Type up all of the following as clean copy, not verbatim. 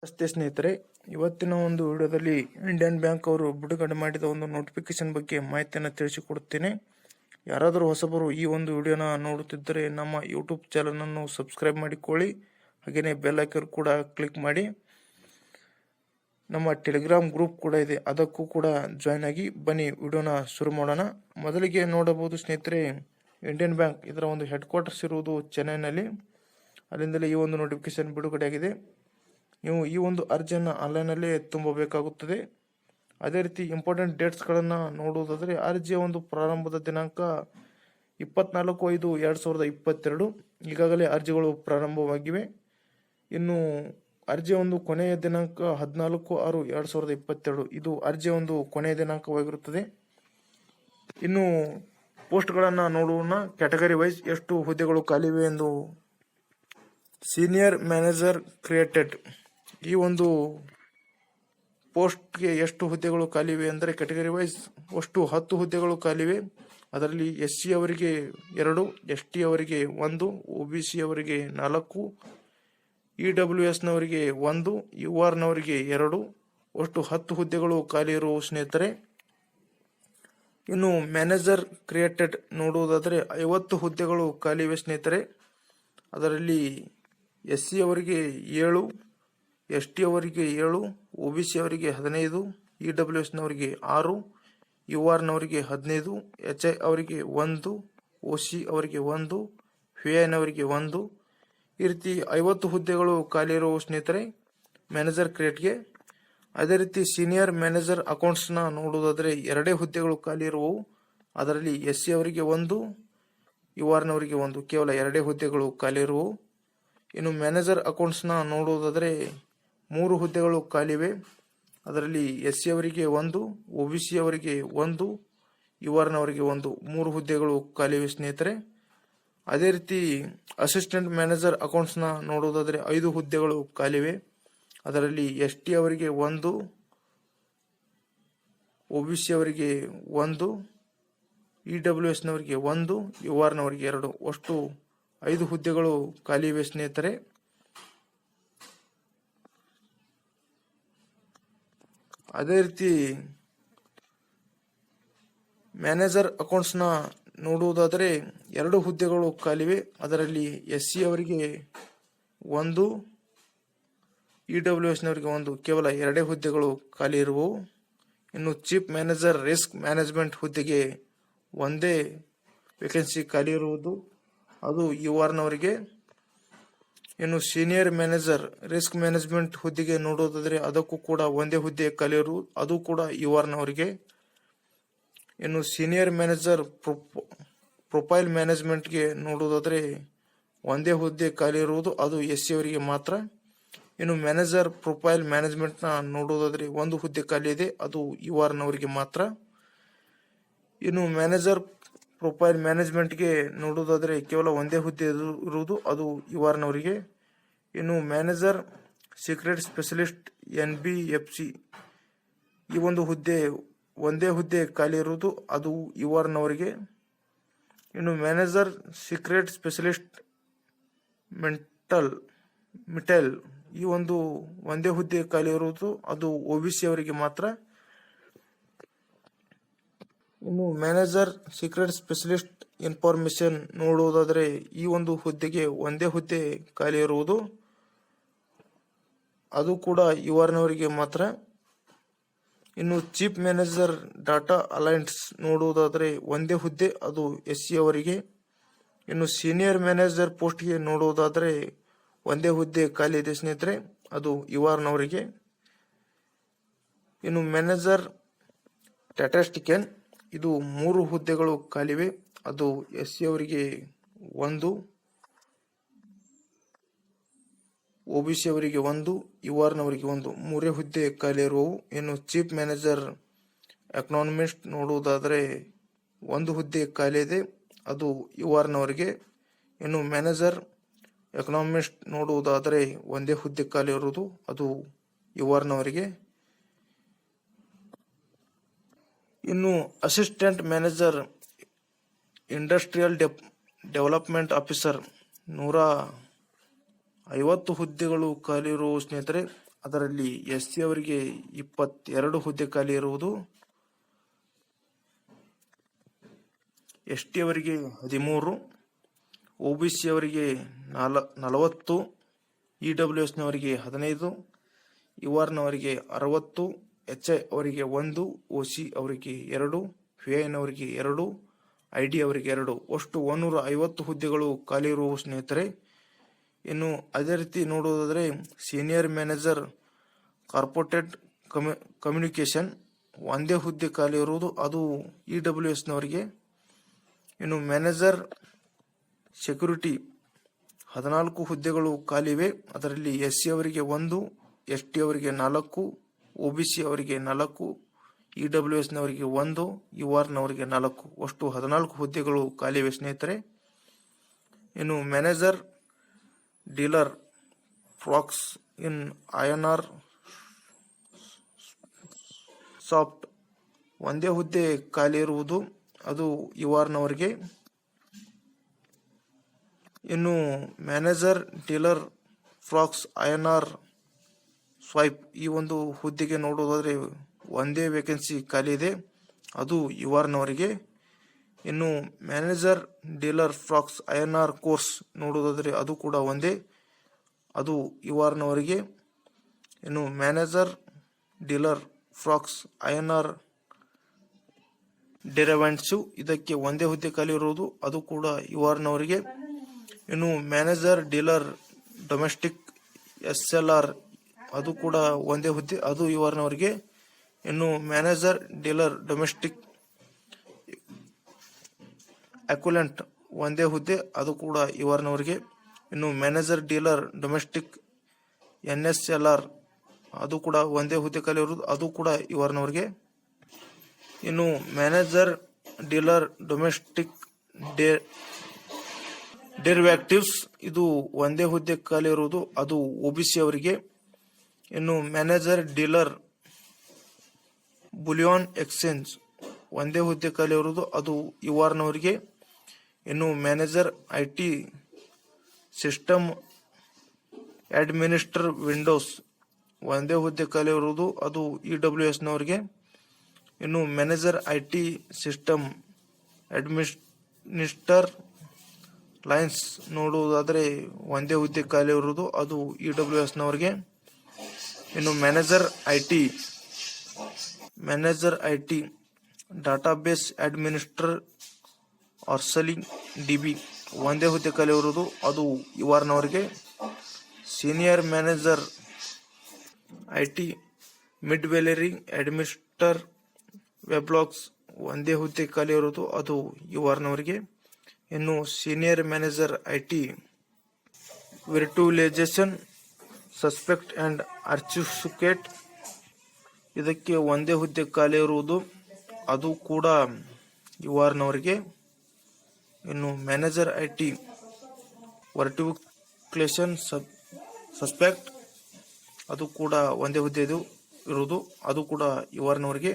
ನಮಸ್ತೆ ಸ್ನೇಹಿತರೆ, ಇವತ್ತಿನ ಒಂದು ವಿಡಿಯೋದಲ್ಲಿ ಇಂಡಿಯನ್ ಬ್ಯಾಂಕ್ ಅವರು ಬಿಡುಗಡೆ ಮಾಡಿದ ಒಂದು ನೋಟಿಫಿಕೇಶನ್ ಬಗ್ಗೆ ಮಾಹಿತಿಯನ್ನು ತಿಳಿಸಿಕೊಡುತ್ತೇನೆ. ಯಾರಾದರೂ ಹೊಸಬರು ಈ ಒಂದು ವಿಡಿಯೋನ ನೋಡುತ್ತಿದ್ದರೆ ನಮ್ಮ ಯೂಟ್ಯೂಬ್ ಚಾನಲನ್ನು ಸಬ್ಸ್ಕ್ರೈಬ್ ಮಾಡಿಕೊಳ್ಳಿ. ಹಾಗೆಯೇ ಬೆಲ್ ಐಕಾನ್ ಕೂಡ ಕ್ಲಿಕ್ ಮಾಡಿ. ನಮ್ಮ ಟೆಲಿಗ್ರಾಮ್ ಗ್ರೂಪ್ ಕೂಡ ಇದೆ, ಅದಕ್ಕೂ ಕೂಡ ಜಾಯ್ನ್ ಆಗಿ. ಬನ್ನಿ ವಿಡಿಯೋನ ಶುರು ಮಾಡೋಣ. ಮೊದಲಿಗೆ ನೋಡಬಹುದು ಸ್ನೇಹಿತರೆ, ಇಂಡಿಯನ್ ಬ್ಯಾಂಕ್ ಇದರ ಒಂದು ಹೆಡ್ ಕ್ವಾರ್ಟರ್ಸ್ ಇರುವುದು ಚೆನ್ನೈನಲ್ಲಿ. ಅಲ್ಲಿಂದಲೇ ಈ ಒಂದು ನೋಟಿಫಿಕೇಶನ್ ಬಿಡುಗಡೆ ಆಗಿದೆ. ನೀವು ಈ ಒಂದು ಅರ್ಜಿಯನ್ನು ಆನ್ಲೈನಲ್ಲೇ ತುಂಬಬೇಕಾಗುತ್ತದೆ. ಅದೇ ರೀತಿ ಇಂಪಾರ್ಟೆಂಟ್ ಡೇಟ್ಸ್ಗಳನ್ನು ನೋಡುವುದಾದರೆ, ಅರ್ಜಿಯ ಒಂದು ಪ್ರಾರಂಭದ ದಿನಾಂಕ 24/5/2022. ಈಗಾಗಲೇ ಅರ್ಜಿಗಳು ಪ್ರಾರಂಭವಾಗಿವೆ. ಇನ್ನು ಅರ್ಜಿಯ ಒಂದು ಕೊನೆಯ ದಿನಾಂಕ 14/6/2022. ಇದು ಅರ್ಜಿಯ ಒಂದು ಕೊನೆಯ ದಿನಾಂಕವಾಗಿರುತ್ತದೆ. ಇನ್ನು ಪೋಸ್ಟ್ಗಳನ್ನು ನೋಡೋಣ. ಕ್ಯಾಟಗರಿ ವೈಸ್ ಎಷ್ಟು ಹುದ್ದೆಗಳು ಖಾಲಿವೆ ಎಂದು. Senior manager created. ಈ ಒಂದು ಪೋಸ್ಟ್ಗೆ ಎಷ್ಟು ಹುದ್ದೆಗಳು ಖಾಲಿವೆ ಅಂದರೆ, ಕ್ಯಾಟಗರಿ ವೈಸ್ ಅಷ್ಟು 10 ಹುದ್ದೆಗಳು ಖಾಲಿವೆ. ಅದರಲ್ಲಿ SC ಅವರಿಗೆ 2, ST ಅವರಿಗೆ 1, OBC ಅವರಿಗೆ 4, EWSನವರಿಗೆ 1, URನವರಿಗೆ 2, ಅಷ್ಟು 10 ಹುದ್ದೆಗಳು ಖಾಲಿ ಇರುವ ಸ್ನೇಹಿತರೆ. ಇನ್ನು ಮ್ಯಾನೇಜರ್ ಕ್ರಿಯೇಟೆಡ್ ನೋಡುವುದಾದರೆ 50 ಹುದ್ದೆಗಳು ಖಾಲಿವೆ ಸ್ನೇಹಿತರೆ. ಅದರಲ್ಲಿ SC ಅವರಿಗೆ 7, ST ಅವರಿಗೆ 7, OBC ಅವರಿಗೆ 15, EWSನವರಿಗೆ 6, URನವರಿಗೆ 15, HI ಅವರಿಗೆ 1, OC ಅವರಿಗೆ 1, VIನವರಿಗೆ 1. ಈ ರೀತಿ 50 ಹುದ್ದೆಗಳು ಖಾಲಿ ಇರುವ ಸ್ನೇಹಿತರೆ ಮ್ಯಾನೇಜರ್ ಕ್ರಿಯೇಟ್ಗೆ. ಅದೇ ರೀತಿ ಸೀನಿಯರ್ ಮ್ಯಾನೇಜರ್ ಅಕೌಂಟ್ಸ್ನ ನೋಡುವುದಾದರೆ 2 ಹುದ್ದೆಗಳು ಖಾಲಿ ಇರುವವು. ಅದರಲ್ಲಿ SC ಅವರಿಗೆ 1, URನವರಿಗೆ 1, ಕೇವಲ 2 ಹುದ್ದೆಗಳು ಖಾಲಿ ಇರುವವು. ಇನ್ನು ಮ್ಯಾನೇಜರ್ ಅಕೌಂಟ್ಸ್ನ ನೋಡುವುದಾದರೆ 3 ಹುದ್ದೆಗಳು ಖಾಲಿವೆ. ಅದರಲ್ಲಿ SC ಅವರಿಗೆ 1, OBC ಅವರಿಗೆ 1, URನವರಿಗೆ 1, 3 ಹುದ್ದೆಗಳು ಖಾಲಿವೆ ಸ್ನೇಹಿತರೆ. ಅದೇ ರೀತಿ ಅಸಿಸ್ಟೆಂಟ್ ಮ್ಯಾನೇಜರ್ ಅಕೌಂಟ್ಸ್ನ ನೋಡುವುದಾದರೆ 5 ಹುದ್ದೆಗಳು ಖಾಲಿವೆ. ಅದರಲ್ಲಿ ST ಅವರಿಗೆ 1, OBC ಅವರಿಗೆ 1, EWSನವರಿಗೆ 1, URನವರಿಗೆ 2, ಅಷ್ಟು 5 ಹುದ್ದೆಗಳು ಖಾಲಿವೆ ಸ್ನೇಹಿತರೆ. ಅದೇ ರೀತಿ ಮ್ಯಾನೇಜರ್ ಅಕೌಂಟ್ಸ್ನ ನೋಡುವುದಾದರೆ 2 ಹುದ್ದೆಗಳು ಖಾಲಿವೆ. ಅದರಲ್ಲಿ SC ಅವರಿಗೆ 1, EWSನವರಿಗೆ 1, ಕೇವಲ 2 ಹುದ್ದೆಗಳು ಖಾಲಿ ಇರುವವು. ಇನ್ನು ಚೀಫ್ ಮ್ಯಾನೇಜರ್ ರಿಸ್ಕ್ ಮ್ಯಾನೇಜ್ಮೆಂಟ್ ಹುದ್ದೆಗೆ ಒಂದೇ ವೇಕೆನ್ಸಿ ಖಾಲಿ ಇರುವುದು, ಅದು URನವರಿಗೆ. ಇನ್ನು ಸೀನಿಯರ್ ಮ್ಯಾನೇಜರ್ ರಿಸ್ಕ್ ಮ್ಯಾನೇಜ್ಮೆಂಟ್ ಹುದ್ದೆಗೆ ನೋಡೋದಾದರೆ ಅದಕ್ಕೂ ಕೂಡ ಒಂದೇ ಹುದ್ದೆ ಖಾಲಿ ಇರುವುದು, ಅದು ಕೂಡ URನವರಿಗೆ. ಇನ್ನು ಸೀನಿಯರ್ ಮ್ಯಾನೇಜರ್ ಪ್ರೊಫೈಲ್ ಮ್ಯಾನೇಜ್ಮೆಂಟ್ಗೆ ನೋಡೋದಾದರೆ ಒಂದೇ ಹುದ್ದೆ ಖಾಲಿ ಇರುವುದು, ಅದು SC ಅವರಿಗೆ ಮಾತ್ರ. ಇನ್ನು ಮ್ಯಾನೇಜರ್ ಪ್ರೊಫೈಲ್ ಮ್ಯಾನೇಜ್ಮೆಂಟ್ನ ನೋಡೋದಾದರೆ 1 ಹುದ್ದೆ ಖಾಲಿ ಇದೆ, ಅದು URನವರಿಗೆ ಮಾತ್ರ. ಇನ್ನು ಮ್ಯಾನೇಜರ್ ಪ್ರೊಫೈಲ್ ಮ್ಯಾನೇಜ್ಮೆಂಟ್ಗೆ ನೋಡೋದಾದರೆ ಕೇವಲ ಒಂದೇ ಹುದ್ದೆ ಇರುವುದು, ಅದು URನವರಿಗೆ. ಇನ್ನು ಮ್ಯಾನೇಜರ್ ಸೀಕ್ರೆಟ್ ಸ್ಪೆಷಲಿಸ್ಟ್ NBFC, ಈ ಒಂದು ಹುದ್ದೆ ಒಂದೇ ಹುದ್ದೆ ಖಾಲಿ ಇರುವುದು, ಅದು URನವರಿಗೆ. ಇನ್ನು ಮ್ಯಾನೇಜರ್ ಸೀಕ್ರೆಟ್ ಸ್ಪೆಷಲಿಸ್ಟ್ ಮಿಟೆಲ್, ಈ ಒಂದು ಒಂದೇ ಹುದ್ದೆ ಖಾಲಿ ಇರುವುದು, ಅದು OBC ಅವರಿಗೆ ಮಾತ್ರ. ಇನ್ನು ಮ್ಯಾನೇಜರ್ ಸೀಕ್ರೆಟ್ ಸ್ಪೆಷಲಿಸ್ಟ್ ಇನ್ಫಾರ್ಮೇಶನ್ ನೋಡುವುದಾದರೆ ಈ ಒಂದು ಹುದ್ದೆಗೆ ಒಂದೇ ಹುದ್ದೆ ಖಾಲಿ ಇರುವುದು, ಅದು ಕೂಡ URನವರಿಗೆ ಮಾತ್ರ. ಇನ್ನು ಚೀಫ್ ಮ್ಯಾನೇಜರ್ ಡಾಟಾ ಅಲೈನ್ಸ್ ನೋಡುವುದಾದರೆ ಒಂದೇ ಹುದ್ದೆ, ಅದು SC ಅವರಿಗೆ. ಇನ್ನು ಸೀನಿಯರ್ ಮ್ಯಾನೇಜರ್ ಪೋಸ್ಟ್ಗೆ ನೋಡುವುದಾದರೆ ಒಂದೇ ಹುದ್ದೆ ಖಾಲಿ ಇದೆ ಸ್ನೇಹಿತರೆ, ಅದು URನವರಿಗೆ. ಇನ್ನು ಮ್ಯಾನೇಜರ್ ಸ್ಟ್ಯಾಟಿಸ್ಟಿಷಿಯನ್, ಇದು 3 ಹುದ್ದೆಗಳು ಖಾಲಿವೆ. ಅದು SC ಅವರಿಗೆ 1, OBC ಅವರಿಗೆ 1, URನವರಿಗೆ 1, 3 ಹುದ್ದೆ ಖಾಲಿ ಇರುವವು. ಇನ್ನು ಚೀಫ್ ಮ್ಯಾನೇಜರ್ ಎಕನಾಮಿಸ್ಟ್ ನೋಡುವುದಾದರೆ 1 ಹುದ್ದೆ ಖಾಲಿ ಇದೆ, ಅದು URನವರಿಗೆ. ಇನ್ನು ಮ್ಯಾನೇಜರ್ ಎಕನಾಮಿಸ್ಟ್ ನೋಡುವುದಾದರೆ ಒಂದೇ ಹುದ್ದೆ ಖಾಲಿ ಇರುವುದು, ಅದು URನವರಿಗೆ. ಇನ್ನು assistant manager industrial development officer 150 ಹುದ್ದೆಗಳು ಖಾಲಿ ಇರುವ ಸ್ನೇಹಿತರೆ. ಅದರಲ್ಲಿ SC ಅವರಿಗೆ 22 ಹುದ್ದೆ ಖಾಲಿ ಇರುವುದು, ST ಅವರಿಗೆ 13, OBC ಅವರಿಗೆ 40, EWSನವರಿಗೆ 15, URನವರಿಗೆ 60, HI ಅವರಿಗೆ 1, OC ಅವರಿಗೆ 2, VIನವರಿಗೆ 2, ID ಅವರಿಗೆ 2, ಒಟ್ಟು 150 ಹುದ್ದೆಗಳು ಖಾಲಿ ಇರುವ ಸ್ನೇಹಿತರೆ. ಇನ್ನು ಅದೇ ರೀತಿ ನೋಡುವುದಾದರೆ ಸೀನಿಯರ್ ಮ್ಯಾನೇಜರ್ ಕಾರ್ಪೊರೇಟ್ ಕಮ್ಯುನಿಕೇಶನ್ ಒಂದೇ ಹುದ್ದೆ ಖಾಲಿ ಇರುವುದು, ಅದು EWSನವರಿಗೆ. ಇನ್ನು ಮ್ಯಾನೇಜರ್ ಸೆಕ್ಯೂರಿಟಿ 14 ಹುದ್ದೆಗಳು ಖಾಲಿವೆ, ಅದರಲ್ಲಿ SC ಅವರಿಗೆ 1, ST ಅವರಿಗೆ 4, OBC ಅವರಿಗೆ 4, EWSನವರಿಗೆ 1, URನವರಿಗೆ 4, ಒಟ್ಟು 14 ಹುದ್ದೆಗಳು ಖಾಲಿವೆ ಸ್ನೇಹಿತರೆ. ಇನ್ನು manager dealer forex in INR soft ಒಂದೇ ಹುದ್ದೆ ಖಾಲಿ ಇರುವುದು, ಅದು URನವರಿಗೆ. ಇನ್ನು manager dealer forex INR swipe ಈ ಒಂದು ಹುದ್ದೆಗೆ ನೋಡೋದಾದರೆ ಒಂದೇ ವೇಕೆನ್ಸಿ ಖಾಲಿ ಇದೆ, ಅದು URನವರಿಗೆ. ಇನ್ನು manager dealer forex INR course ನೋಡೋದಾದರೆ ಅದು ಕೂಡ ಒಂದೇ, ಅದು URನವರಿಗೆ. ಇನ್ನು manager dealer forex INR derivatives ಇದಕ್ಕೆ ಒಂದೇ ಹುದ್ದೆ ಖಾಲಿ ಇರುವುದು, ಅದು ಕೂಡ URನವರಿಗೆ. ಇನ್ನು ಮ್ಯಾನೇಜರ್ ಡೀಲರ್ ಡೊಮೆಸ್ಟಿಕ್ SLR ಅದು ಕೂಡ ಒಂದೇ ಹುದ್ದೆ, ಅದು URನವರಿಗೆ. ಇನ್ನು ಮ್ಯಾನೇಜರ್ ಡೀಲರ್ ಡೊಮೆಸ್ಟಿಕ್ ಅಕ್ಯುಲೆಂಟ್ ಒಂದೇ ಹುದ್ದೆ, ಅದು ಕೂಡ URನವರಿಗೆ. ಇನ್ನು ಮ್ಯಾನೇಜರ್ ಡೀಲರ್ ಡೊಮೆಸ್ಟಿಕ್ NSLR ಅದು ಕೂಡ ಒಂದೇ ಹುದ್ದೆ ಖಾಲಿ ಇರುವುದು, ಅದು ಕೂಡ URನವರಿಗೆ. ಇನ್ನು ಮ್ಯಾನೇಜರ್ ಡೀಲರ್ ಡೊಮೆಸ್ಟಿಕ್ ಡೆರಿವ್ಯಾಟಿವ್ಸ್ ಇದು ಒಂದೇ ಹುದ್ದೆ ಖಾಲಿ ಇರುವುದು, ಅದು OBC ಅವರಿಗೆ. ಇನ್ನು ಮ್ಯಾನೇಜರ್ ಡೀಲರ್ ಬುಲಿಯಾನ್ ಎಕ್ಸ್ಚೇಂಜ್ ಒಂದೇ ಹುದ್ದೆ ಖಾಲಿ ಇರುವುದು, ಅದು URನವರಿಗೆ. ಇನ್ನು manager IT system administer windows ಒಂದೇ ಹುದ್ದೆ ಖಾಲಿ ಇರುವುದು, ಅದು EWSನವರಿಗೆ. ಇನ್ನು manager IT system administer Linux ನೋಡುವುದಾದರೆ ಒಂದೇ ಹುದ್ದೆ ಖಾಲಿ ಇರುವುದು, ಅದು EWSನವರಿಗೆ. ಇನ್ನು ಮ್ಯಾನೇಜರ್ IT ಡಾಟಾಬೇಸ್ ಅಡ್ಮಿನಿಸ್ಟರ್ ಆರ್ಸಲಿಂಗ್ DB ಒಂದೇ ಹುದ್ದೆ ಖಾಲಿ ಇರುವುದು, ಅದು URನವರಿಗೆ. Senior manager IT middleware administer weblogs ಒಂದೇ ಹುದ್ದೆ ಖಾಲಿ ಇರುವುದು, ಅದು URನವರಿಗೆ. ಇನ್ನು senior manager IT virtualisation suspect and ಆರ್ಚಿಫಿಕೇಟ್ ಇದಕ್ಕೆ ಒಂದೇ ಹುದ್ದೆ ಖಾಲಿ ಇರುವುದು, ಅದು ಕೂಡ URನವರಿಗೆ. ಇನ್ನು ಮ್ಯಾನೇಜರ್ IT ವರ್ಟಿಫಿಕೇಷನ್ ಸಸ್ಪೆಕ್ಟ್ ಅದು ಕೂಡ ಒಂದೇ ಹುದ್ದೆ ಇರುವುದು, ಅದು ಕೂಡ URನವರಿಗೆ.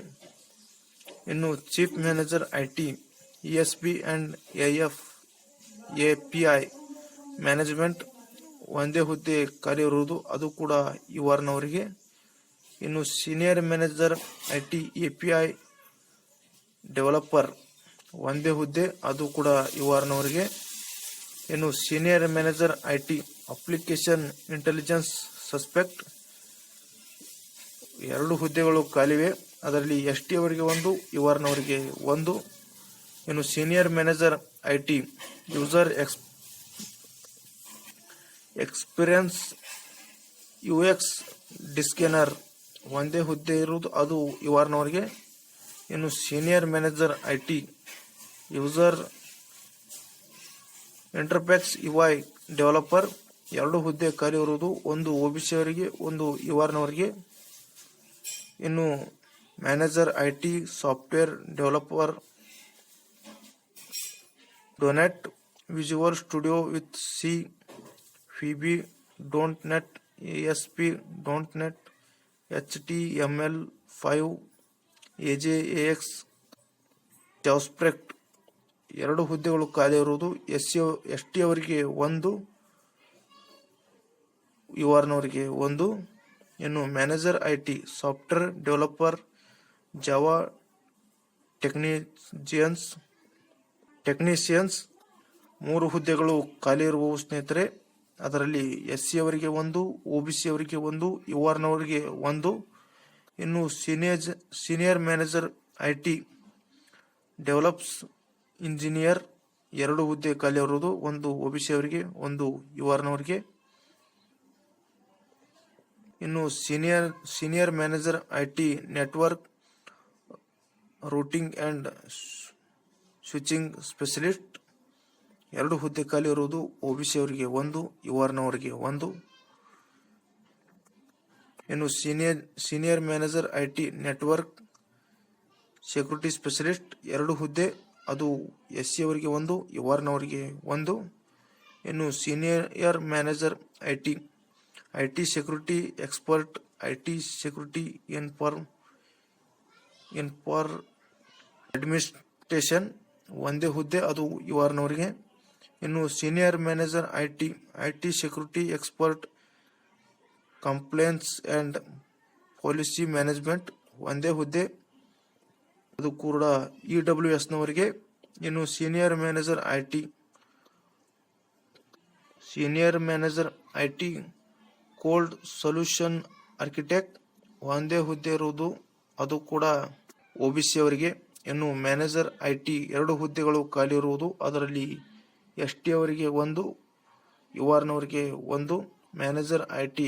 ಇನ್ನು chief manager IT ESP and API management ಒಂದೇ ಹುದ್ದೆ ಖಾಲಿ ಇರುವುದು, ಅದು ಕೂಡ URನವರಿಗೆ. ಇನ್ನು senior manager IT API developer ಒಂದೇ ಹುದ್ದೆ, ಅದು ಕೂಡ URನವರಿಗೆ. ಇನ್ನು senior manager IT application intelligence suspect 2 ಹುದ್ದೆಗಳು ಖಾಲಿವೆ, ಅದರಲ್ಲಿ ST ಅವರಿಗೆ 1, URನವರಿಗೆ 1. ಇನ್ನು senior manager IT user experience UX designer ಒಂದೇ ಹುದ್ದೆ ಇರುವುದು, ಅದು URನವರಿಗೆ. ಇನ್ನು senior manager IT user interface UI developer 2 ಹುದ್ದೆ ಖಾಲಿ ಇರುವುದು, ಒಂದು OBC ಅವರಿಗೆ, ಒಂದು URನವರಿಗೆ. ಇನ್ನು manager IT software developer .NET visual studio with C, Phoebe, .NET, ASP.NET, HTML5, AJAX, JavaScript 2 ಹುದ್ದೆಗಳು ಖಾಲಿ ಇರುವುದು, ST ಅವರಿಗೆ 1, URನವರಿಗೆ 1. ಇನ್ನು manager IT software developer, Java technicians 3 ಹುದ್ದೆಗಳು ಖಾಲಿ ಇರುವವು ಸ್ನೇಹಿತರೆ. ಅದರಲ್ಲಿ SC ಅವರಿಗೆ 1, OBC ಅವರಿಗೆ 1, URನವರಿಗೆ 1. ಇನ್ನು senior manager IT develops engineer 2 ಹುದ್ದೆ ಖಾಲಿ ಇರುವುದು, 1 OBC ಅವರಿಗೆ 1 URನವರಿಗೆ. ಇನ್ನು senior manager IT network routing and switching specialist 2 ಹುದ್ದೆ ಖಾಲಿ ಇರುವುದು, OBC ಅವರಿಗೆ 1, URನವರಿಗೆ 1. ಇನ್ನು senior manager IT network security specialist 2 ಹುದ್ದೆ, ಅದು SC ಅವರಿಗೆ 1, URನವರಿಗೆ 1. ಇನ್ನು senior manager IT security expert, IT security in for administration 1 ಹುದ್ದೆ, ಅದು URನವರಿಗೆ. ಇನ್ನು senior manager IT security expert complaints and policy management 1 ಹುದ್ದೆ, ಅದು ಕೂಡ EWSನವರಿಗೆ. ಇನ್ನು senior manager IT cold solution architect 1 ಹುದ್ದೆ ಇರುವುದು, ಅದು ಕೂಡ OBC ಅವರಿಗೆ. ಇನ್ನು ಮ್ಯಾನೇಜರ್ IT 2 ಹುದ್ದೆಗಳು ಖಾಲಿ ಇರುವುದು, ಅದರಲ್ಲಿ ST ಅವರಿಗೆ 1, URನವರಿಗೆ 1. ಮ್ಯಾನೇಜರ್ IT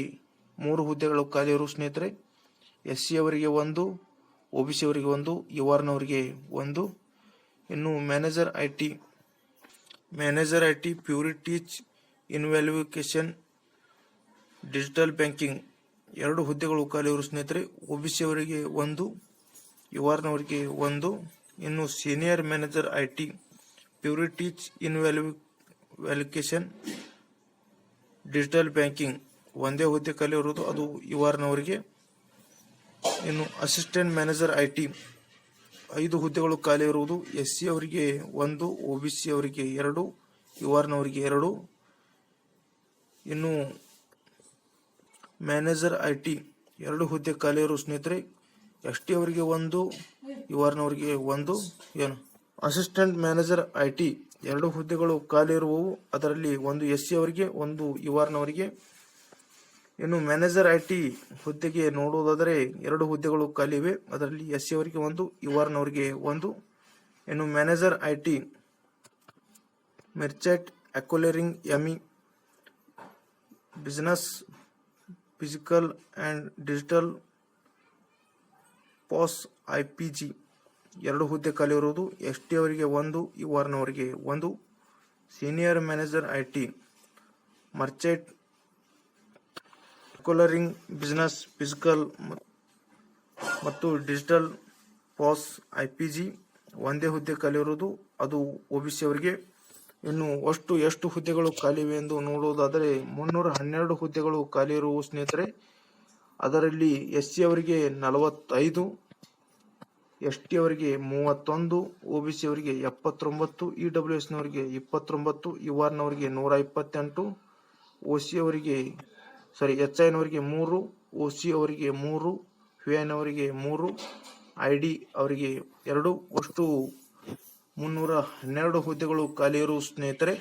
3 ಹುದ್ದೆಗಳು ಖಾಲಿ ಇರುವ ಸ್ನೇಹಿತರೆ, SC ಅವರಿಗೆ 1, OBC ಅವರಿಗೆ 1, URನವರಿಗೆ 1. ಇನ್ನು ಮ್ಯಾನೇಜರ್ IT ಪ್ಯೂರಿ ಟೀಚ್ ಇನ್ವ್ಯಾಲ್ಯೂಕೇಶನ್ ಡಿಜಿಟಲ್ ಬ್ಯಾಂಕಿಂಗ್ 2 ಹುದ್ದೆಗಳು ಖಾಲಿ ಇರುವ ಸ್ನೇಹಿತರೆ, OBC ಅವರಿಗೆ 1, URನವರಿಗೆ 1. ಇನ್ನು ಸೀನಿಯರ್ ಮ್ಯಾನೇಜರ್ IT ಪ್ಯೂರಿ ಟೀಚ್ ಇನ್ವ್ಯಾಲ್ಯೂಕೇಶನ್ ಡಿಜಿಟಲ್ ಬ್ಯಾಂಕಿಂಗ್ 1 ಹುದ್ದೆ ಖಾಲಿ ಇರುವುದು, ಅದು URನವರಿಗೆ. ಇನ್ನು ಅಸಿಸ್ಟೆಂಟ್ ಮ್ಯಾನೇಜರ್ IT 5 ಹುದ್ದೆಗಳು ಖಾಲಿ ಇರುವುದು, SC ಅವರಿಗೆ 1, OBC ಅವರಿಗೆ 2, URನವರಿಗೆ 2. ಇನ್ನು ಮ್ಯಾನೇಜರ್ IT 2 ಹುದ್ದೆ ಖಾಲಿ ಇರುವ ಸ್ನೇಹಿತರೆ, ST ಅವರಿಗೆ 1, URನವರಿಗೆ 1. ಏನು ಅಸಿಸ್ಟೆಂಟ್ ಮ್ಯಾನೇಜರ್ IT 2 ಹುದ್ದೆಗಳು ಖಾಲಿ ಇರುವವು, ಅದರಲ್ಲಿ 1 SC ಅವರಿಗೆ 1, URನವರಿಗೆ. ಇನ್ನು ಮ್ಯಾನೇಜರ್ IT ಹುದ್ದೆಗೆ ನೋಡುವುದಾದರೆ 2 ಹುದ್ದೆಗಳು ಖಾಲಿ ಇವೆ, ಅದರಲ್ಲಿ SC ಅವರಿಗೆ 1, URನವರಿಗೆ 1. ಇನ್ನು manager IT merchant acquiring ME business physical and digital POS IPG 2 ಹುದ್ದೆ ಖಾಲಿ ಇರುವುದು, ST ಅವರಿಗೆ 1, URನವರಿಗೆ 1. Senior manager IT merchant acquiring business physical ಮತ್ತು ಡಿಜಿಟಲ್ POS IPG 1 ಹುದ್ದೆ ಖಾಲಿ ಇರುವುದು, ಅದು OBC ಅವರಿಗೆ. ಇನ್ನು ಎಷ್ಟು ಹುದ್ದೆಗಳು ಖಾಲಿವೆ ಎಂದು ನೋಡುವುದಾದರೆ 312 ಹುದ್ದೆಗಳು ಖಾಲಿ ಇರುವು ಸ್ನೇಹಿತರೆ. ಅದರಲ್ಲಿ SC ಅವರಿಗೆ 45, ST ಅವರಿಗೆ 31, OBC ಅವರಿಗೆ 79, EWSನವರಿಗೆ 29, URನವರಿಗೆ 128, HIನವರಿಗೆ 3, OC ಅವರಿಗೆ 3, HUನವರಿಗೆ 3, ID ಅವರಿಗೆ 2. ಒಟ್ಟು 312 ಹುದ್ದೆಗಳು ಖಾಲಿ ಇರುವ ಸ್ನೇಹಿತರೆ.